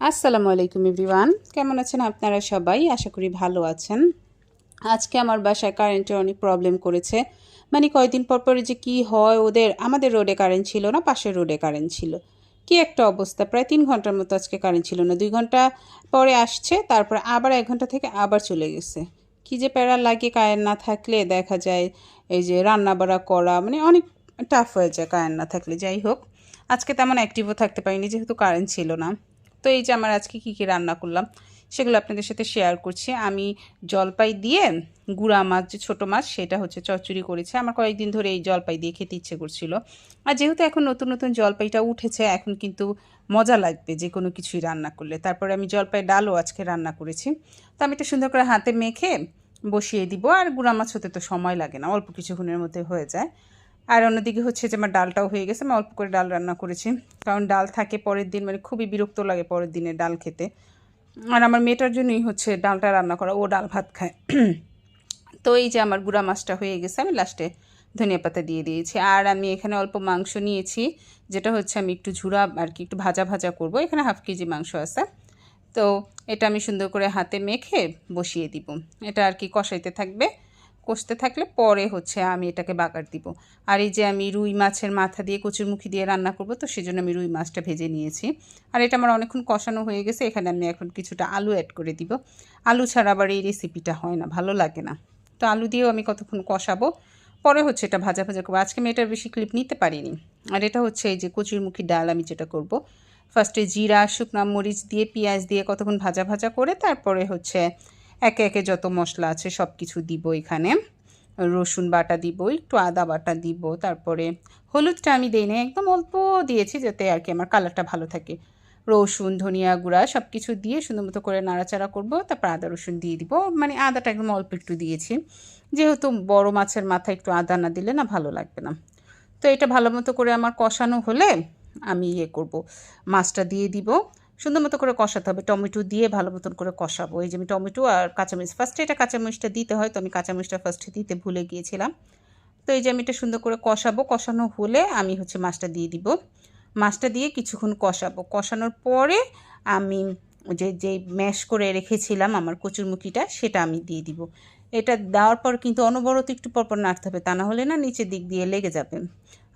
আসসালামু আলাইকুম এভরিওয়ান, কেমন আছেন আপনারা সবাই? আশা করি ভালো আছেন। আজকে আমার বাসায় কারেন্টের অনেক প্রবলেম করেছে। মানে কয়েকদিন পর পরে যে কি হয়, আমাদের রোডে কারেন্ট ছিল না, পাশের রোডে কারেন্ট ছিল। কি একটা অবস্থা! প্রায় 3 ঘন্টার মতো আজকে কারেন্ট ছিল না। 2 ঘন্টা পরে আসছে, তারপরে আবার 1 ঘন্টা থেকে আবার চলে গেছে। কি যে প্যারা লাগে কারেন্ট না থাকলে, দেখা যায় এই যে রান্না বাড়া করা মানে অনেক টাফ হয়ে যায় কারেন্ট না থাকলে। যাই হোক, আজকে তেমন অ্যাক্টিভও থাকতে পারিনি যেহেতু কারেন্ট ছিল না। তো এই যে আমার আজকে কী কী রান্না করলাম সেগুলো আপনাদের সাথে শেয়ার করছি। আমি জলপাই দিয়ে গুঁড়া মাছ, যে ছোটো মাছ, সেটা হচ্ছে চচ্চড়ি করেছি। আমার কয়েকদিন ধরে এই জলপাই দিয়ে খেতে ইচ্ছে করছিল। আর যেহেতু এখন নতুন নতুন জলপাইটা উঠেছে, এখন কিন্তু মজা লাগবে যে কোনো কিছুই রান্না করলে। তারপরে আমি জলপাই ডালও আজকে রান্না করেছি। তো আমি এটা সুন্দর করে হাতে মেখে বসিয়ে দিব। আর গুঁড়া মাছ হতে তো সময় লাগে না, অল্প কিছুক্ষণের মধ্যে হয়ে যায়। আর অন্যদিকে হচ্ছে যে আমার ডালটাও হয়ে গেছে। আমি অল্প করে ডাল রান্না করেছি, কারণ ডাল থাকে পরের দিন, মানে খুবই বিরক্ত লাগে পরের দিনে ডাল খেতে। আর আমার মেয়েটার জন্যই হচ্ছে ডালটা রান্না করা, ও ডাল ভাত খায়। তো এই যে আমার গুঁড়া মাছটা হয়ে গেছে, আমি লাস্টে ধনিয়া পাতা দিয়ে দিয়েছি। আর আমি এখানে অল্প মাংস নিয়েছি, যেটা হচ্ছে আমি একটু ঝুরা আর কি একটু ভাজা ভাজা করব। এখানে 1/2 কেজি মাংস আছে। তো এটা আমি সুন্দর করে হাতে মেখে বসিয়ে দিব। এটা আর কি কষাইতে থাকবে, কষতে থাকলে পরে হচ্ছে আমি এটাকে বাগার দিব। আর এই যে আমি রুই মাছের মাথা দিয়ে কচুরমুখী দিয়ে রান্না করব, তো সেজন্য আমি রুই মাছটা ভেজে নিয়েছি। আর এটা আমার অনেকক্ষণ কষানো হয়ে গেছে। এখানে আমি এখন কিছুটা আলু অ্যাড করে দিব। আলু ছাড়া আবার এই রেসিপিটা হয় না, ভালো লাগে না। তো আলু দিয়েও আমি কতক্ষণ কষাবো, পরে হচ্ছে এটা ভাজা ভাজা করবো। আজকে আমি এটার বেশি ক্লিপ নিতে পারিনি। আর এটা হচ্ছে এই যে কচুরমুখী ডাল আমি যেটা করব, ফার্স্টে জিরা, শুকনো মরিচ দিয়ে পেঁয়াজ দিয়ে কতক্ষণ ভাজা ভাজা করে তারপরে হচ্ছে একে একে যত মশলা আছে সব কিছু দিব। এখানে রসুন বাটা দিব, একটু আদা বাটা দিব, তারপরে হলুদটা আমি দিই না, একদম অল্প দিয়েছি যাতে আর কি আমার কালারটা ভালো থাকে। রসুন, ধনিয়া গুঁড়া সব কিছু দিয়ে সুন্দর মতো করে নাড়াচাড়া করব। তারপর আদা রসুন দিয়ে দিব। মানে আদাটা একদম অল্প একটু দিয়েছি, যেহেতু বড় মাছের মাথা একটু আদা না দিলে না ভালো লাগবে না। তো এটা ভালো মতো করে আমার কষানো হলে আমি করব, মাছটা দিয়ে দিব। সুন্দর মতো করে কষাতে হবে, টমেটো দিয়ে ভালো মতন করে কষাবো। এই যে আমি টমেটো আর কাঁচামরিচ, ফার্স্টে এটা কাঁচামরিচটা দিতে হয়, তো আমি কাঁচামরিচটা ফার্স্টে দিতে ভুলে গিয়েছিলাম। তো এই যে আমি এটা সুন্দর করে কষাবো, কষানো হলে আমি হচ্ছে মাছটা দিয়ে দিব। মাছটা দিয়ে কিছুক্ষণ কষাবো, কষানোর পরে আমি যে ম্যাশ করে রেখেছিলাম আমার কচুরমুখিটা, সেটা আমি দিয়ে দিব। এটা দেওয়ার পর কিন্তু অনবরত একটু পরপর নাড়তে হবে, তা না হলে না নিচের দিক দিয়ে লেগে যাবে।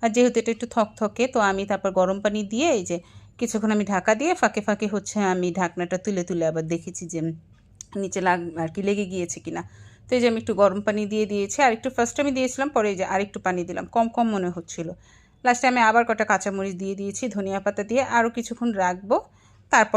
আর যেহেতু এটা একটু থকথকে, তো আমি তারপর গরম পানি দিয়ে এই যে কিছুক্ষণ আমি ঢাকা দিয়ে ফাঁকে ফাঁকে হচ্ছে আমি ঢাকনাটা তুলে তুলে আবার দেখেছি যে নিচে আর কি লেগে গিয়েছে কিনা। তো এই যে আমি একটু গরম পানি দিয়ে দিয়েছি, আর একটু ফার্স্ট আমি দিয়েছিলাম, পরে এই যে আরেকটু পানি দিলাম, কম কম মনে হচ্ছিল। লাস্টে আমি আবার কটা কাঁচামরিচ দিয়ে দিয়েছি, ধনিয়া পাতা দিয়ে আরও কিছুক্ষণ রাখবো। তারপর